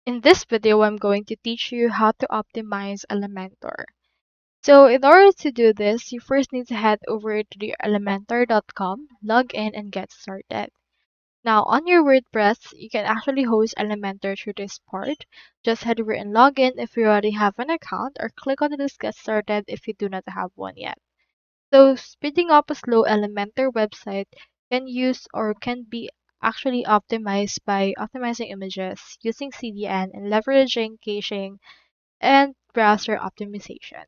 In this video, I'm going to teach you how to optimize Elementor. So in order to do this, you first need to head over to the elementor.com, log in, and get started. Now on your WordPress, you can actually host Elementor through this part. Just head over and log in if you already have an account, or click on this get started if you do not have one yet. So speeding up a slow Elementor website can be actually optimized by optimizing images, using CDN, and leveraging caching and browser optimization.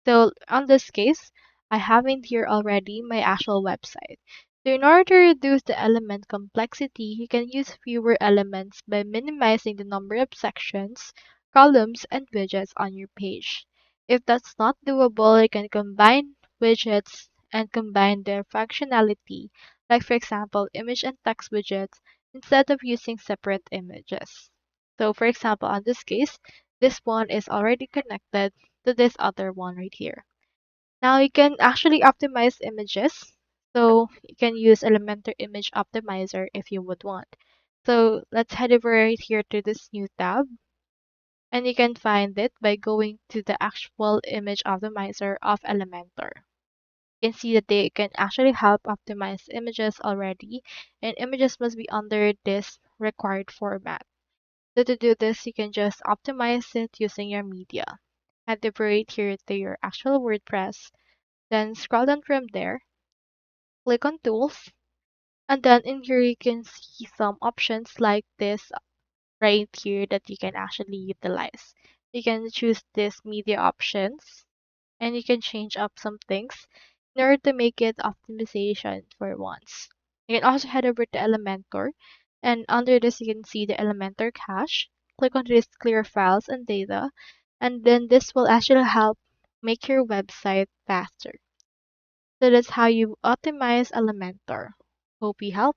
So on this case, I have in here already my actual website. So in order to reduce the element complexity, you can use fewer elements by minimizing the number of sections, columns, and widgets on your page. If that's not doable, you can combine widgets and combine their functionality, like for example, image and text widgets, instead of using separate images. So for example, on this case, this one is already connected to this other one right here. Now you can actually optimize images. So you can use Elementor Image Optimizer if you would want. So let's head over right here to this new tab. And you can find it by going to the actual image optimizer of Elementor. You can see that they can actually help optimize images already, and images must be under this required format. So to do this, you can just optimize it using your media. Head over right here to your actual WordPress, then scroll down from there, click on Tools, and then in here you can see some options like this right here that you can actually utilize. You can choose this media options, and you can change up some things in order to make it optimization for once. You can also head over to Elementor, and under this you can see the Elementor cache. Click on this clear files and data, and then this will actually help make your website faster. So that's how you optimize Elementor. Hope you help.